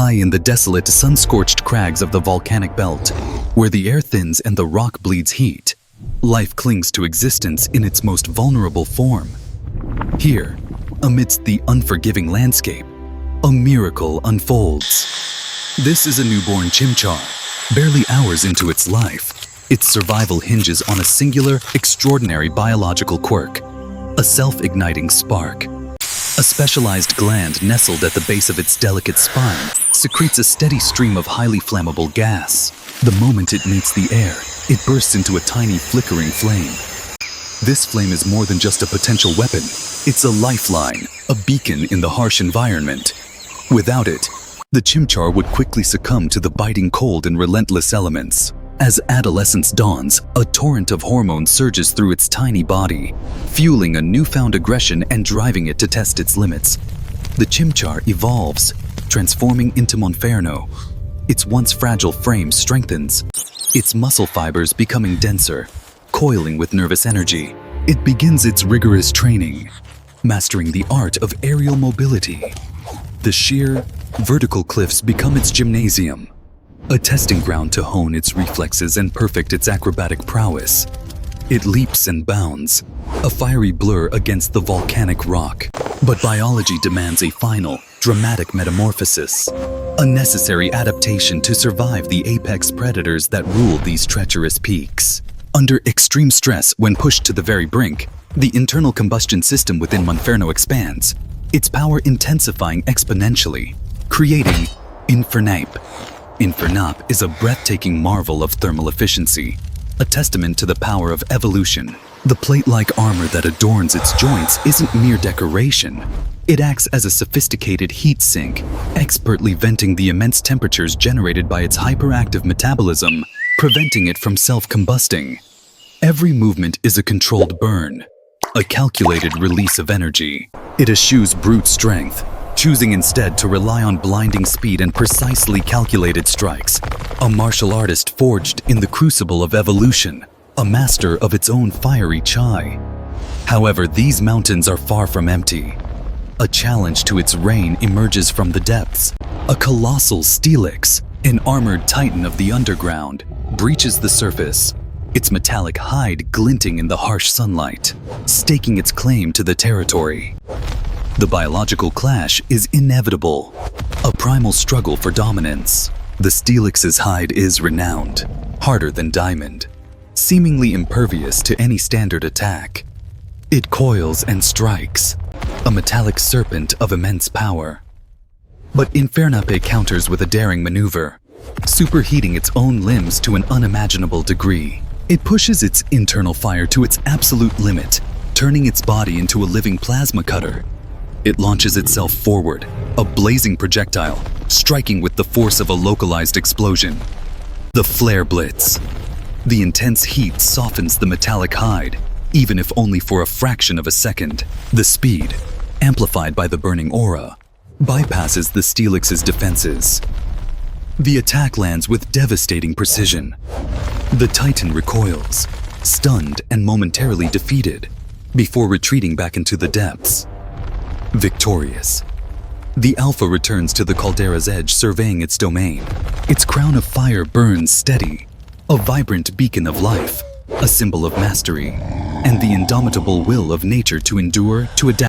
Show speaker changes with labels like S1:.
S1: high in the desolate, sun-scorched crags of the volcanic belt, where the air thins and the rock bleeds heat, life clings to existence in its most vulnerable form. Here, amidst the unforgiving landscape, a miracle unfolds. This is a newborn chimchar, barely hours into its life. Its survival hinges on a singular, extraordinary biological quirk, a self-igniting spark. A specialized gland nestled at the base of its delicate spine secretes a steady stream of highly flammable gas. The moment it meets the air, it bursts into a tiny flickering flame. This flame is more than just a potential weapon. It's a lifeline, a beacon in the harsh environment. Without it, the chimchar would quickly succumb to the biting cold and relentless elements. As adolescence dawns, a torrent of hormones surges through its tiny body, fueling a newfound aggression and driving it to test its limits. The chimchar evolves, transforming into Monferno. Its once fragile frame strengthens, its muscle fibers becoming denser, coiling with nervous energy. It begins its rigorous training, mastering the art of aerial mobility. The sheer, vertical cliffs become its gymnasium, a testing ground to hone its reflexes and perfect its acrobatic prowess. It leaps and bounds, a fiery blur against the volcanic rock. But biology demands a final, dramatic metamorphosis, a necessary adaptation to survive the apex predators that rule these treacherous peaks. Under extreme stress, when pushed to the very brink, the internal combustion system within Monferno expands, its power intensifying exponentially, creating Infernape. Infernape is a breathtaking marvel of thermal efficiency, a testament to the power of evolution. The plate-like armor that adorns its joints isn't mere decoration. It acts as a sophisticated heat sink, expertly venting the immense temperatures generated by its hyperactive metabolism, preventing it from self-combusting. Every movement is a controlled burn, a calculated release of energy. It eschews brute strength, choosing instead to rely on blinding speed and precisely calculated strikes. A martial artist forged in the crucible of evolution, a master of its own fiery chai. However, these mountains are far from empty. A challenge to its reign emerges from the depths. A colossal Steelix, an armored titan of the underground, breaches the surface, its metallic hide glinting in the harsh sunlight, staking its claim to the territory. The biological clash is inevitable, a primal struggle for dominance. The Steelix's hide is renowned, harder than diamond, seemingly impervious to any standard attack. It coils and strikes, a metallic serpent of immense power. But Infernape counters with a daring maneuver, superheating its own limbs to an unimaginable degree. It pushes its internal fire to its absolute limit, turning its body into a living plasma cutter. It launches itself forward, a blazing projectile, striking with the force of a localized explosion. The flare blitz. The intense heat softens the metallic hide, even if only for a fraction of a second. The speed, amplified by the burning aura, bypasses the Steelix's defenses. The attack lands with devastating precision. The Titan recoils, stunned and momentarily defeated, before retreating back into the depths. Victorious, the Alpha returns to the caldera's edge, surveying its domain. Its crown of fire burns steady, a vibrant beacon of life, a symbol of mastery, and the indomitable will of nature to endure, to adapt.